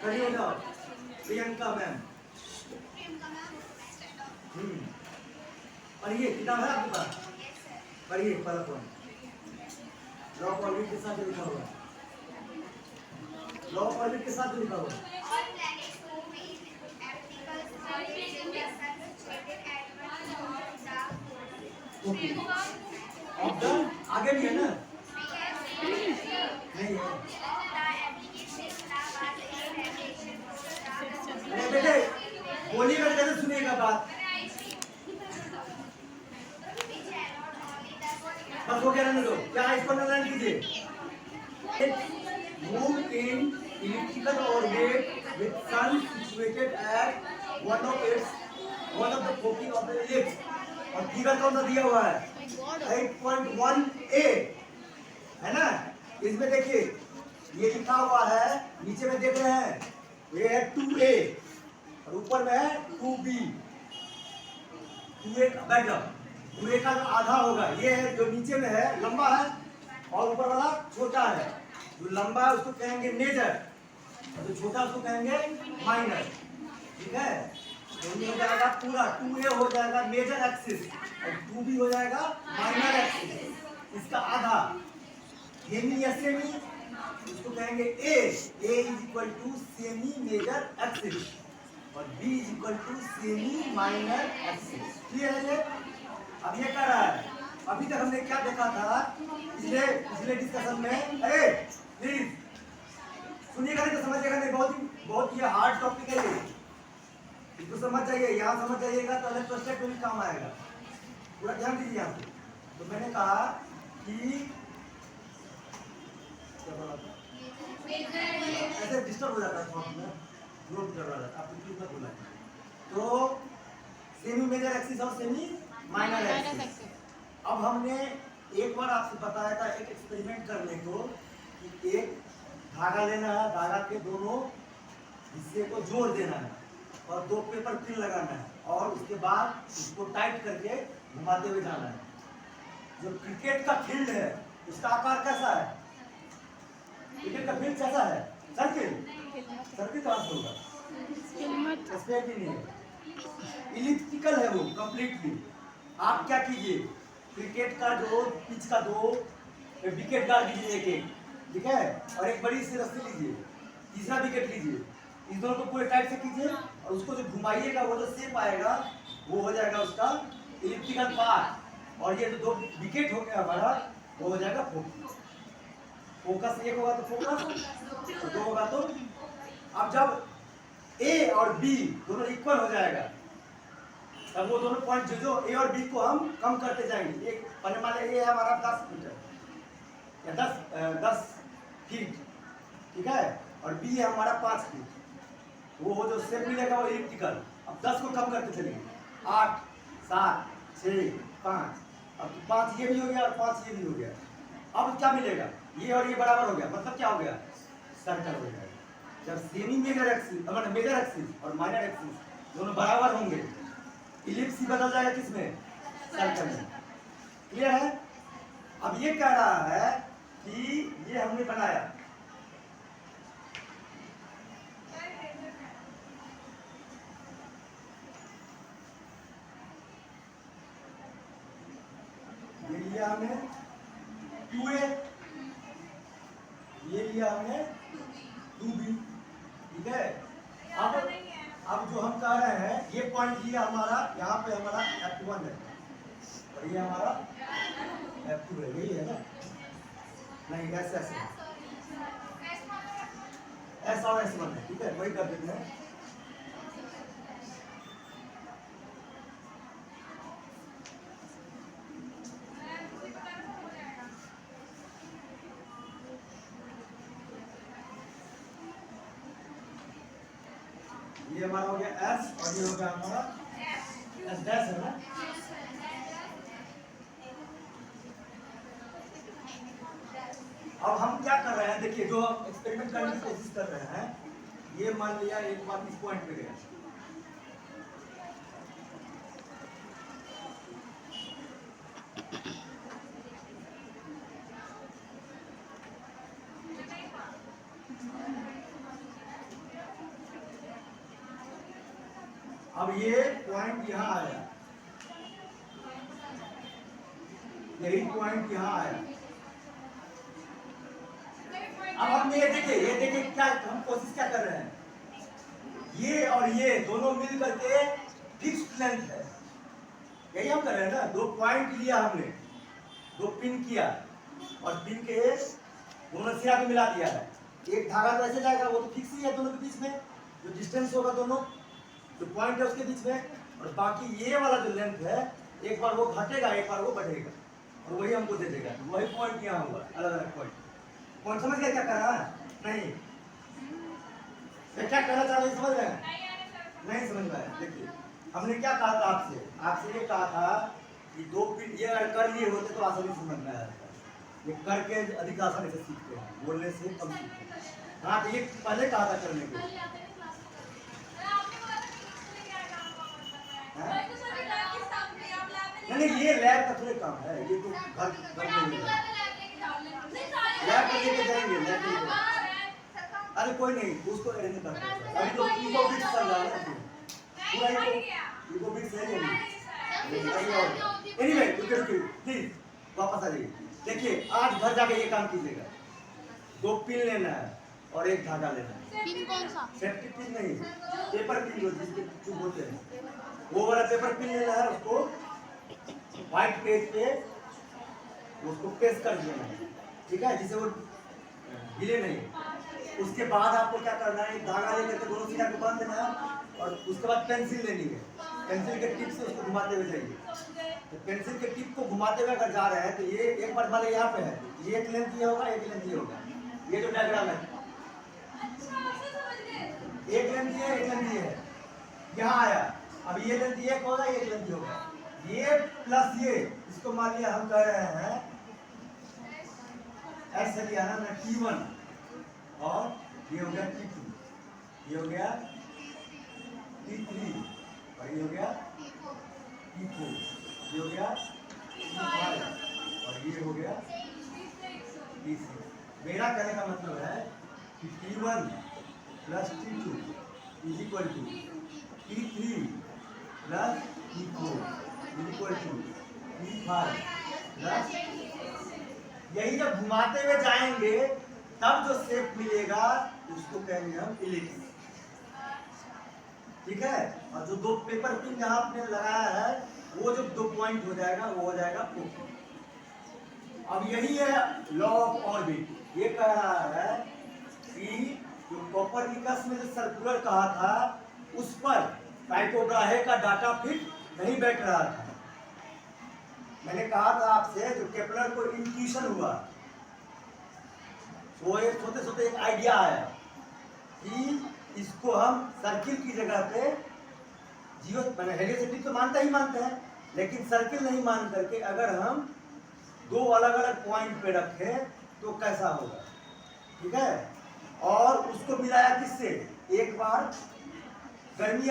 खड़ी हो जाओ प्रियंका मैम। पढ़िए, किताब है आपके पास? पढ़िए पहला पॉइंट। लॉ ऑफ ऑर्बिट के साथ जो लिखा हुआ है, लॉ ऑफ ऑर्बिट के साथ जो लिखा हुआ है। ऑप्शन आगे भी है ना? नहीं है। अरे बेटे बोलिएगा कैसे सुनिएगा बात? बस हो गया, रहने दो। क्या इसको अंडरलाइन कीजिए। Move in elliptical orbit with sun situated at one of the foci of the ellipse. और फिगर कौन सा दिया हुआ है? 8.1a है ना? इसमें देखिए ये लिखा हुआ है, नीचे में देख रहे हैं ये है 2a और ऊपर में है 2b। 2a का बैकअप, 2a का जो आधा होगा ये है, जो नीचे में है लंबा है और ऊपर वाला छोटा है। जो लंबा है उसको कहेंगे मेजर और जो छोटा उसको कहेंगे माइनर। ठीक है, तो ये हो जाएगा पूरा 2a हो जाएगा मेजर एक्सिस और 2b हो जाएगा माइनर एक्सिस। इसका आधा सेमी या सेमी इसको कहेंगे a is equal to semi major axis और b is equal to semi minor axis. Clear है ये? अब ये कर रहा है, अभी तक हमने क्या देखा था पिछले डिस्कशन में? अरे प्लीज सुनिएगा नहीं तो समझिएगा नहीं, बहुत ये हार्ड टॉपिक है ये, इसको समझ जाइए। यहाँ समझ जाइएगा तो अलग क्वेश्चन को भी काम आएगा। पूरा ध्यान दीजिए यहाँ पे। तो मैंने कहा कि ऐसे डिस्टर्ब हो जाता है, ग्रोथ कर रहा है, आपको कितना बोला है। तो सेमी मेजर एक्सिस और सेमी माइनर एक्सिस। अब हमने एक बार आपसे बताया था एक एक्सपेरिमेंट करने को कि एक धागा लेना है, धागा के दोनों हिस्से को जोड़ देना है और 2 पेपर पिन लगाना है और उसके बाद उसको टाइट करके घुमाते हुए जाना है। जो क्रिकेट का फील्ड है उसका आकार कैसा है? क्रिकेट का फील्ड कैसा है? सर्किल। सर्किल कहाँ से होगा? स्क्वायर भी नहीं है, इलिप्टिकल है वो कंप्लीटली। आप क्या कीजिए, क्रिकेट का जो पिच का 2 विकेट गाड़ दीजिए एक, ठीक है, और एक बड़ी सी रस्सी लीजिए, तीसरा विकेट लीजिए, इस दोनों को पूरे टाइट से कीजिए और उसको जो घुमाइएगा वो जो शेप आएगा वो हो जाएगा उसका इलिप्टिकल पाथ। और ये जो 2 विकेट हो गया हमारा वो हो जाएगा फोकस। फोकस एक होगा तो फोकस और 2 होगा तो। अब जब ए और बी दोनों इक्वल हो जाएगा तब वो दोनों पॉइंट जो ए और बी को हम कम करते जाएंगे। एक पहले मान ए है हमारा 10 मीटर या 10 फीट, ठीक है, और बी है हमारा 5 फीट। वो जो शेप मिलेगा वो इलिप्टिकल। अब 10 को कम करते चलेंगे, 8 7 6 5, अब 5 ये भी हो गया और 5 ये भी हो गया। अब क्या मिलेगा? ये और ये बराबर हो गया, मतलब क्या हो गया? सर्कल हो जाएगा। जब semi major axis major axis और माइनर एक्सिस दोनों बराबर होंगे, इलिप्स ही बदल जाएगा किसमें? सर्कल में। क्लियर है? अब ये कह रहा है कि ये हमने बनाया, ये लिया हमने 2a, ये लिया हमने 2b, ठीक है। अब जो हम कह रहे हैं ये पॉइंट लिया हमारा, यहाँ पे हमारा F1 है और ये हमारा F2 है, यही है ना? नहीं S है, S और S1 है, ठीक है, वही कर देते हैं। ये हमारा हो गया S और ये हो गया हमारा S डैश है ना? अब हम क्या कर रहे हैं, देखिए जो एक्सपेरिमेंट करने की कोशिश कर रहे हैं, ये मान लिया एक बार इस पॉइंट पे गया, अब ये पॉइंट यहाँ आया, यही पॉइंट यहाँ आया। अब हमने ये देखिए क्या हम कोशिश क्या कर रहे हैं, ये और ये दोनों मिल करके फिक्स्ड लेंथ है, यही हम कर रहे हैं ना। दो पॉइंट लिया हमने, दो पिन किया और पिन के दोनों सिरा को मिला दिया है। एक धागा तो ऐसे जाएगा, वो तो फिक्स ही है दोनों के बीच में, जो डिस्टेंस होगा दोनों जो पॉइंट है उसके बीच में, और बाकी ये वाला जो लेंथ है एक बार वो घटेगा एक बार वो बढ़ेगा, और वही हमको दे देगा। वही पॉइंट यहाँ हुआ, अलग अलग पॉइंट समझ गया क्या कर रहा है? नहीं क्या कहना चाह रहे समझ रहे हैं? नहीं समझ में आया। देखिए हमने क्या कहा था आपसे ये कहा था कि दो पिन ये अगर कर लिए होते तो आसानी से समझ में आया था, ये करके अधिक आसानी से सीखते हैं, बोलने से कम सीखते हैं। हाँ तो ये पहले कहा था करने को। नहीं ये लैब का थोड़े काम है, ये तो घर में लैब पे लेके जाएंगे, लैब पे। अरे कोई नहीं उसको अरेंज कर सकते हैं, अभी तो इको बिट्स चल रहा है ना, पूरा इको बिट्स है नहीं। एनीवे प्लीज वापस आ जाइए। देखिए आज घर जाके ये काम कीजिएगा, दो पिन लेना है और एक धागा लेना है। पिन कौन सा? सेफ्टी पिन नहीं, पेपर पिन जो जिसको बोलते हैं वो वाला पेपर पिन लेना है, उसको व्हाइट पेज पे उसको पेस्ट कर देना है, ठीक है, जिससे वो हिले नहीं। उसके बाद आपको क्या करना है, धागा लेकर के दोनों सिरा को बांध देना है और उसके बाद पेंसिल लेनी है, पेंसिल के टिप से उसको घुमाते हुए जाइए। तो पेंसिल के टिप को घुमाते हुए अगर जा रहे हैं तो ये एक बार मान यहाँ पे है, ये एक लेंथ ये होगा, एक लेंथ ये होगा, ये जो डायग्राम है एक लेंथ ये एक लेंथ ये है, यहाँ आया। अब ये लेंथ ये होगा, ये लेंथ ये होगा, ये प्लस ये, इसको मान लिया हम कह रहे हैं ऐसे लिया ना T1 और ये हो गया T2, ये हो गया T3 और ये हो गया T4, ये हो गया T5 और ये हो गया T6। मेरा कहने का मतलब है कि T1 plus T2 is equal to T3 plus T4 is equal to T5 plus, यही जब घुमाते हुए जाएंगे तब जो शेप मिलेगा उसको कहेंगे हम इलिप्स, ठीक है। और जो दो पेपर पिन जहां आपने लगाया है वो जो दो पॉइंट हो जाएगा वो हो जाएगा फोकस। अब यही है लॉ ऑफ ऑर्बिट, ये कह रहा है कि जो कोपरनिकस में जो सर्कुलर कहा था उस पर टाइको ब्राहे का डाटा फिट नहीं बैठ रहा था। मैंने कहा था आपसे जो केपलर को इंट्यूशन हुआ, वो एक सोते सोते एक आइडिया आया कि इसको हम सर्किल की जगह पे जीरो मैंने हेलियोसेंट्रिक तो मानते हैं, लेकिन सर्किल नहीं मान करके अगर हम दो अलग अलग पॉइंट पे रखें तो कैसा होगा, ठीक है। और उसको मिलाया किससे, एक बार गर्मी